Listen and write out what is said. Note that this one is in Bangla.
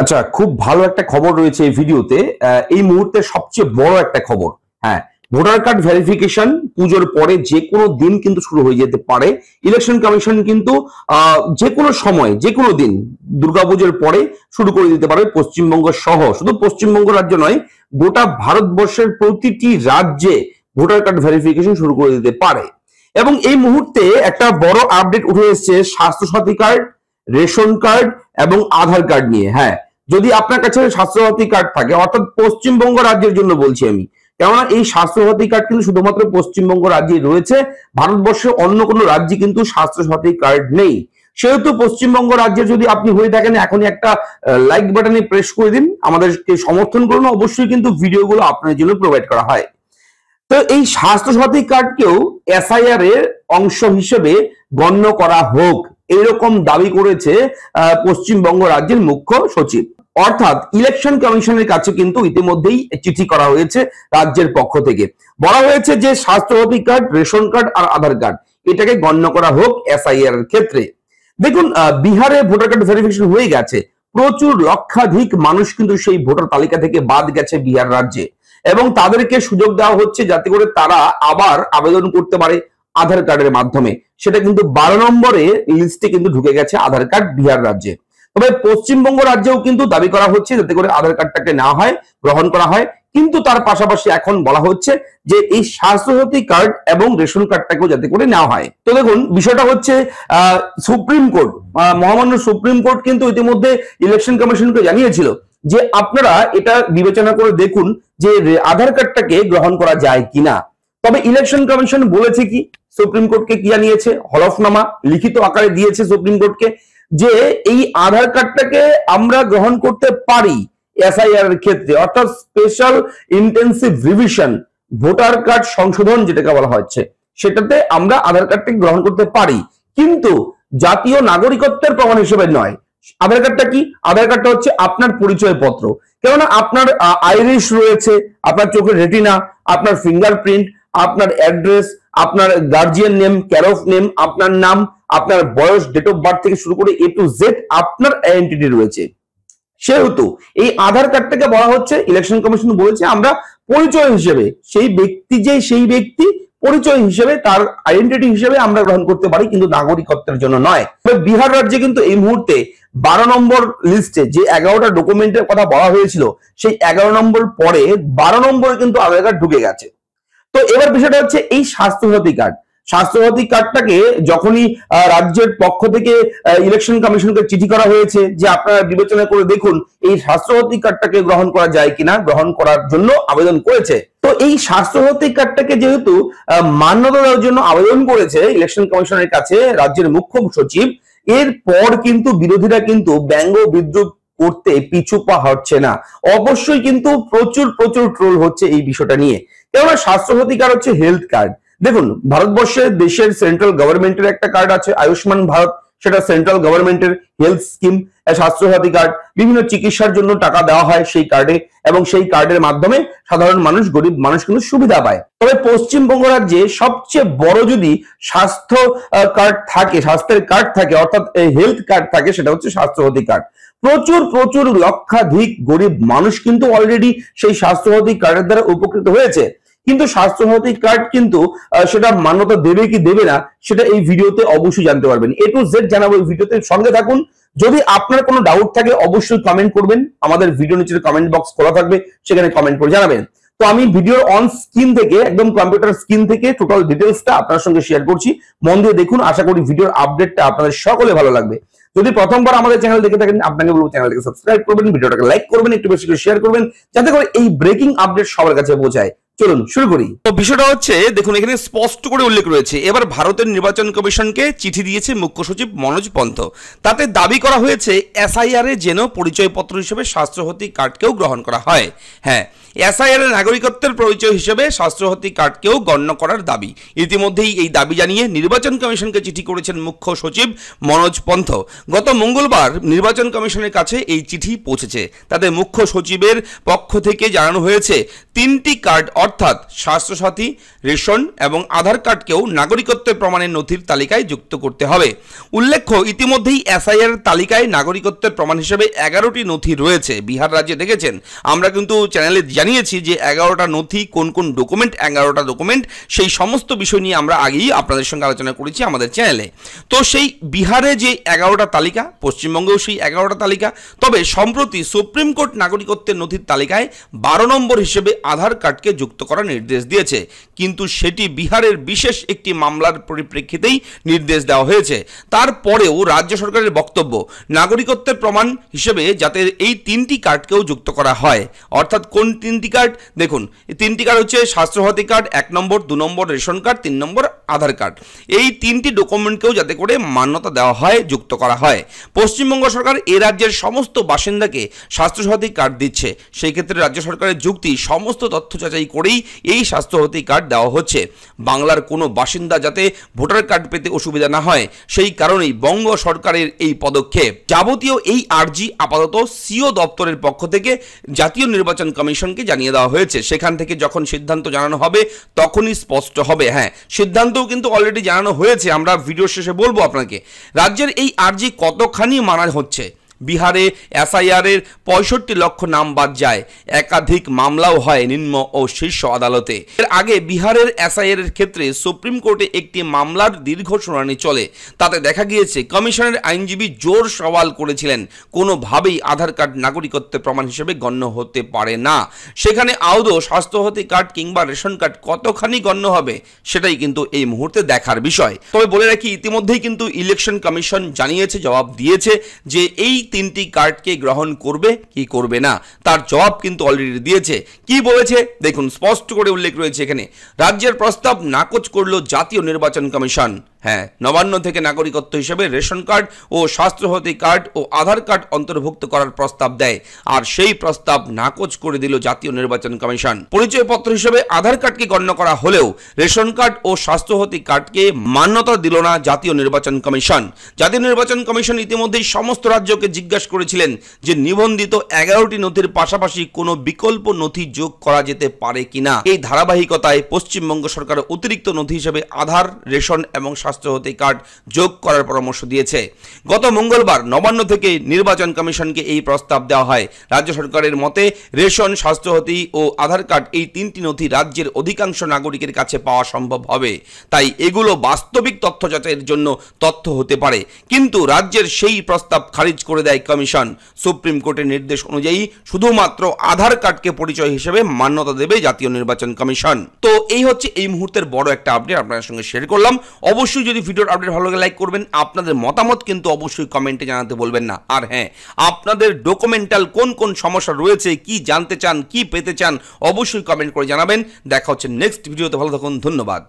আচ্ছা, খুব ভালো একটা খবর রয়েছে এই ভিডিওতে। এই মুহূর্তে সবচেয়ে বড় একটা খবর। হ্যাঁ, ভোটার কার্ড ভেরিফিকেশন পুজোর পরে যে কোনো দিন কিন্তু শুরু হয়ে যেতে পারে। ইলেকশন কমিশন কিন্তু যে কোনো সময় যে কোনো দিন দুর্গাপুজোর পরে শুরু করে দিতে পারে পশ্চিমবঙ্গ সহ। শুধু পশ্চিমবঙ্গ রাজ্য নয়, গোটা ভারতবর্ষের প্রতিটি রাজ্যে ভোটার কার্ড ভেরিফিকেশন শুরু করে দিতে পারে। এবং এই মুহূর্তে একটা বড় আপডেট উঠে এসেছে স্বাস্থ্যসাথী কার্ড, রেশন কার্ড এবং আধার কার্ড নিয়ে। হ্যাঁ, যদি আপনার কাছে স্বাস্থ্যসাথী কার্ড থাকে, অর্থাৎ পশ্চিমবঙ্গ রাজ্যের জন্য বলছি আমি, কেননা এই স্বাস্থ্যসাথী কার্ড কিন্তু শুধুমাত্র পশ্চিমবঙ্গ রাজ্যে রয়েছে, ভারতবর্ষের অন্য কোনো রাজ্যে কিন্তু স্বাস্থ্যসাথী কার্ড নেই। সেহেতু পশ্চিমবঙ্গ রাজ্যের যদি আপনি হয়ে থাকেন, এখনই একটা লাইক বাটনে প্রেস করে দিন, আমাদেরকে সমর্থন করুন। অবশ্যই কিন্তু ভিডিওগুলো আপনার জন্য প্রোভাইড করা হয়। তো এই স্বাস্থ্যসাথী কার্ডকেও এসআইআর এর অংশ হিসেবে গণ্য করা হোক, এরকম দাবি করেছে পশ্চিমবঙ্গ রাজ্যের মুখ্য সচিব। অর্থাৎ ইলেকশন কমিশনের কাছে কিন্তু ইতিমধ্যেই চিঠি করা হয়েছে রাজ্যের পক্ষ থেকে। বলা হয়েছে যে স্বাস্থ্যসাথী কার্ড, রেশন কার্ড আর আধার কার্ড এটাকে গণ্য করা হোক এসআইআর এর ক্ষেত্রে। দেখুন, বিহারে ভোটার কার্ড ভেরিফিকেশন হয়ে গেছে, প্রচুর লক্ষাধিক মানুষ কিন্তু সেই ভোটার তালিকা থেকে বাদ গেছে বিহার রাজ্যে, এবং তাদেরকে সুযোগ দেওয়া হচ্ছে যাতে করে তারা আবার আবেদন করতে পারে আধার কার্ডের মাধ্যমে। সেটা কিন্তু 12 নম্বরে লিস্টে কিন্তু ঢুকে গেছে আধার কার্ড বিহার রাজ্যে। তবে পশ্চিমবঙ্গ রাজ্যেও কিন্তু দাবি করা হচ্ছে যাতে করে আধার কার্ডটাকে নেওয়া হয়, গ্রহণ করা হয়। কিন্তু তার পাশাপাশি এখন বলা হচ্ছে যে এই স্বাস্থ্যসাথী কার্ড এবং রেশন কার্ডটাকেও যাতে করে নেওয়া হয়। তো দেখুন, বিষয়টা হচ্ছে সুপ্রিম কোর্ট, মহামান্য সুপ্রিম কোর্ট কিন্তু ইতিমধ্যে ইলেকশন কমিশনকে জানিয়েছিল যে আপনারা এটা বিবেচনা করে দেখুন যে আধার কার্ডটাকে গ্রহণ করা যায় কিনা। তবে ইলেকশন কমিশন বলেছে কি, সুপ্রিম কোর্টকে কি জানিয়েছে, হলফনামা লিখিত আকারে দিয়েছে সুপ্রিম কোর্টকে যে এই আধার কার্ডটাকে আমরা গ্রহণ করতে পারি এসআইআর এর ক্ষেত্রে, অর্থাৎ special intensive revision voter card সংশোধন যেটাকে বলা হচ্ছে, সেটাতে আমরা আধার কার্ডটাকে গ্রহণ করতে পারি, কিন্তু জাতীয় নাগরিকত্বের প্রমাণ হিসেবে নয়। আধার কার্ডটা কি? আধার কার্ডটা হচ্ছে আপনার পরিচয় পত্র। কেননা আপনার আইরিশ রয়েছে, আপনার চোখের রেটিনা, আপনার ফিঙ্গারপ্রিন্ট, আপনার অ্যাড্রেস, আপনার guardian name, care of name, আপনার নাম, আপনার বয়স, ডেট অফ বার্থ থেকে শুরু করে এ টু জেড আপনার আইডেন্টিটি রয়েছে। সেহেতু এই আধার কার্ডটাকে বলা হচ্ছে, ইলেকশন কমিশন বলেছে আমরা পরিচয় হিসেবে সেই ব্যক্তি পরিচয় হিসেবে, তার আইডেন্টিটি হিসেবে আমরা গ্রহণ করতে পারি, কিন্তু নাগরিকত্বের জন্য নয়। তবে বিহার রাজ্যে কিন্তু এই মুহূর্তে 12 নম্বর লিস্টে যে 11টা ডকুমেন্টের কথা বলা হয়েছিল, সেই 11 নম্বর পরে 12 নম্বরে কিন্তু আধার কার্ড ঢুকে গেছে। তো এবার বিষয়টা হচ্ছে এই স্বাস্থ্যসাথী কার্ডটাকে যখনই রাজ্যের পক্ষ থেকে ইলেকশন কমিশনকে চিঠি করা হয়েছে যে আপনারা বিবেচনা করে দেখুন এই স্বাস্থ্যসাথী কার্ডটাকে গ্রহণ করা যায় কিনা, গ্রহণ করার জন্য আবেদন করেছে। তো এই স্বাস্থ্যসাথী কার্ডটাকে যেহেতু মান্যতা দেওয়ার জন্য আবেদন করেছে ইলেকশন কমিশনের কাছে রাজ্যের মুখ্য সচিব, এরপর কিন্তু বিরোধীরা কিন্তু ব্যঙ্গ বিদ্রুপ করতে পিছু পা হচ্ছে না। অবশ্যই কিন্তু প্রচুর ট্রোল হচ্ছে এই বিষয়টা নিয়ে। কেননা স্বাস্থ্যসাথী কার্ড হচ্ছে হেলথ কার্ড। দেখুন, ভারতবর্ষের দেশের সেন্ট্রাল গভর্নমেন্টের একটা কার্ড আছে আয়ুষ্মান ভারত, সেটা সেন্ট্রাল গভর্নমেন্টের হেলথ স্কিম। স্বাস্থ্যসাথী কার্ড বিভিন্ন চিকিৎসার জন্য টাকা দেওয়া হয় সেই কার্ডে, এবং সেই কার্ডের মাধ্যমে সাধারণ মানুষ, গরিব মানুষ কিন্তু সুবিধা পায়। তবে পশ্চিমবঙ্গ রাজ্যে সবচেয়ে বড় যদি স্বাস্থ্য কার্ড থাকে, স্বাস্থ্যের কার্ড থাকে, অর্থাৎ হেলথ কার্ড থাকে, সেটা হচ্ছে স্বাস্থ্যসাথী কার্ড। প্রচুর লক্ষাধিক গরিব মানুষ কিন্তু অলরেডি সেই স্বাস্থ্যসাথী কার্ডের দ্বারা উপকৃত হয়েছে। কিন্তু স্বাস্থ্যসাথী কার্ড কিন্তু সেটা মান্যতা দেবে কি দেবে না, সেটা এই ভিডিওতে অবশ্যই জানতে পারবেন। এ টু জেড জানাবো এই ভিডিওতে, সঙ্গে থাকুন। যদি আপনার কোনো ডাউট থাকে অবশ্যই কমেন্ট করবেন, আমাদের ভিডিও নিচে কমেন্ট বক্স খোলা থাকবে, সেখানে কমেন্ট করে জানাবেন। তো আমি ভিডিওর অন স্ক্রিন থেকে, একদম কম্পিউটার স্ক্রিন থেকে টোটাল ডিটেলসটা আপনার সঙ্গে শেয়ার করছি, মন দিয়ে দেখুন। আশা করি ভিডিওর আপডেটটা আপনাদের সকলে ভালো লাগবে। যদি প্রথমবার আমাদের চ্যানেল দেখে থাকেন, আপনাকে বলবো চ্যানেলটাকে সাবস্ক্রাইব করবেন, ভিডিওটাকে লাইক করবেন, একটু বেশি করে শেয়ার করবেন, যাতে করে এই ব্রেকিং আপডেট সবার কাছে পৌঁছায়। চলুন শুরু করি। তো বিষয়টা হচ্ছে, দেখুন এখানে স্পষ্ট করে উল্লেখ রয়েছে, এবার ভারতের নির্বাচন কমিশনকে চিঠি দিয়েছে মুখ্য সচিব মনোজ পন্থ। তাতে দাবি করা হয়েছে এসআইআর এ যেন পরিচয়পত্র হিসেবে স্বাস্থ্যসাথী কার্ডকেও গ্রহণ করা হয়। হ্যাঁ, এসআইআর এর নাগরিকত্বের পরিচয় হিসেবে স্বাস্থ্যসাথী কার্ডকেও গণ্য করার দাবি। ইতিমধ্যেই এই দাবি জানিয়ে নির্বাচন কমিশনকে চিঠি করেছেন মুখ্য সচিব মনোজ পন্থ। গত মঙ্গলবার নির্বাচন কমিশনের কাছে এই চিঠি পৌঁছেছে। তাতে মুখ্য সচিবের পক্ষ থেকে জানানো হয়েছে 3টি কার্ড অর্থাৎ স্বাস্থ্যসাথী, রেশন এবং আধার কার্ডকেও নাগরিকত্বের প্রমাণের নথির তালিকায় যুক্ত করতে হবে। উল্লেখ্য, ইতিমধ্যেই এসআইআর তালিকায় নাগরিকত্বের প্রমাণ হিসেবে 11টি নথি রয়েছে। বিহার রাজ্যে দেখেছেন, আমরা কিন্তু চ্যানেলে জানিয়েছি যে 11টা নথি, কোন কোন ডকুমেন্ট, 11টা ডকুমেন্ট, সেই সমস্ত বিষয় নিয়ে আমরা আগেই আপনাদের সঙ্গে আলোচনা করেছি আমাদের চ্যানেলে। তো সেই বিহারে যে 11টা তালিকা, পশ্চিমবঙ্গেও সেই 11টা তালিকা। তবে সম্প্রতি সুপ্রিম কোর্ট নাগরিকত্বের নথির তালিকায় 12 নম্বর হিসেবে আধার কার্ডকে যুক্ত করার নির্দেশ দিয়েছে, কিন্তু সেটি বিহারের বিশেষ একটি মামলার পরিপ্রেক্ষিতেই নির্দেশ দেওয়া হয়েছে। তারপরেও রাজ্য সরকারের বক্তব্য, নাগরিকত্বের প্রমাণ হিসেবে যাতে এই 3টি কার্ডকেও যুক্ত করা হয়। অর্থাৎ কোন 3টি কার্ড? দেখুন, এই 3টি কার্ড হচ্ছে স্বাস্থ্যসাথী কার্ড 1 নম্বর, 2 নম্বর রেশন কার্ড, 3 নম্বর আধার কার্ড। এই 3টি ডকুমেন্টকেও যাতে করে মান্যতা দেওয়া হয়, যুক্ত করা হয়। পশ্চিমবঙ্গ সরকার এ রাজ্যের সমস্ত বাসিন্দাকে স্বাস্থ্যসাথী কার্ড দিচ্ছে। সেই ক্ষেত্রে রাজ্য সরকারের যুক্তি, সমস্ত তথ্য যাচাই করেই এই স্বাস্থ্যসাথী কার্ড দেওয়া হচ্ছে। বাংলার কোনো বাসিন্দা যাতে ভোটার কার্ড পেতে অসুবিধা না হয়, সেই কারণেই বঙ্গ সরকারের এই পদক্ষেপ। যাবতীয় এই আর্জি আপাতত সিও দপ্তরের পক্ষ থেকে জাতীয় নির্বাচন কমিশনকে জানিয়ে দেওয়া হয়েছে। সেখান থেকে যখন সিদ্ধান্ত জানানো হবে তখনই স্পষ্ট হবে। হ্যাঁ, সিদ্ধান্তও কিন্তু অলরেডি জানানো হয়েছে, আমরা ভিডিও শেষে বলবো আপনাকে। রাজ্যের এই আর্জি কতখানি মানা হচ্ছে? বিহারে এসআইআর এর 65 লক্ষ নাম বাদ যায়, একাধিক মামলাও হয় নিম্ন ও শীর্ষ আদালতে। এর আগে বিহারের এসআইআর এর ক্ষেত্রে সুপ্রিম কোর্টে একটি মামলার দীর্ঘ শুনানি চলে। তাতে দেখা গিয়েছে কমিশনের আইনজীবী জোর সওয়াল করেছিলেন, কোনোভাবেই আধার কার্ড নাগরিকত্বের প্রমাণ হিসেবে গণ্য হতে পারে না। সেখানে আদৌ স্বাস্থ্যসাথী কার্ড কিংবা রেশন কার্ড কতখানি গণ্য হবে সেটাই কিন্তু এই মুহূর্তে দেখার বিষয়। তবে বলে রাখি, ইতিমধ্যেই কিন্তু ইলেকশন কমিশন জানিয়েছে, জবাব দিয়েছে যে এই 3টি কার্ডকে গ্রহণ করবে কি করবে না, তার জবাব কিন্তু অলরেডি দিয়েছে। কি বলেছে দেখুন, স্পষ্ট করে উল্লেখ রয়েছে এখানে। রাজ্যের প্রস্তাব নাকচ করলো জাতীয় নির্বাচন কমিশন। হ্যাঁ, নবান্ন থেকে নাগরিকত্ব হিসেবে রেশন কার্ড ও স্বাস্থ্যসাথী কার্ড ও আধার কার্ড অন্তর্ভুক্ত করার প্রস্তাব দেয়, আর সেই প্রস্তাব নাকচ করে দিল জাতীয় নির্বাচন কমিশন। পরিচয়পত্র হিসেবে আধার কার্ডকে গণ্য করা হলেও রেশন কার্ড ও স্বাস্থ্যসাথী কার্ডকে মান্যতা দিল না জাতীয় নির্বাচন কমিশন। জাতীয় নির্বাচন কমিশন ইতিমধ্যেই সমস্ত রাজ্যকে জিজ্ঞাসা করেছিলেন যে নিবন্ধিত 11টি নথির পাশাপাশি কোনো বিকল্প নথি যোগ করা যেতে পারে কিনা। এই ধারাবাহিকতায় পশ্চিমবঙ্গ সরকার অতিরিক্ত নথি হিসেবে আধার, রেশন এবং স্বাস্থ্যসাথী কার্ড যোগ করার পরামর্শ দিয়েছে। গত মঙ্গলবার নবান্ন থেকে নির্বাচন কমিশনকে এই প্রস্তাব দেওয়া হয়। রাজ্য সরকারের মতে রেশন, স্বাস্থ্যসাথী ও আধার কার্ড, এই 3টি নথি রাজ্যের অধিকাংশ নাগরিকের কাছে পাওয়া সম্ভব হবে, তাই এগুলো বাস্তবিক তথ্য যাচাইয়ের জন্য তথ্য হতে পারে। কিন্তু রাজ্যের সেই প্রস্তাব খারিজ করে দেয় কমিশন। সুপ্রিম কোর্টের নির্দেশ অনুযায়ী শুধুমাত্র আধার কার্ডকে পরিচয় হিসেবে মান্যতা দেবে জাতীয় নির্বাচন কমিশন। তো এই হচ্ছে এই মুহূর্তের বড় একটা আপডেট আপনাদের সঙ্গে শেয়ার করলাম। অবশ্যই যদি ভিডিওর আপডেট ভালো লাগে লাইক করবেন, আপনাদের মতামত কিন্তু অবশ্যই কমেন্টে জানাতে বলবেন না। আর হ্যাঁ, আপনাদের ডকুমেন্টাল কোন কোন সমস্যা রয়েছে, কি জানতে চান, কি পেতে চান, অবশ্যই কমেন্ট করে জানাবেন। দেখা হচ্ছে নেক্সট ভিডিওতে। ভালো থাকুন, ধন্যবাদ।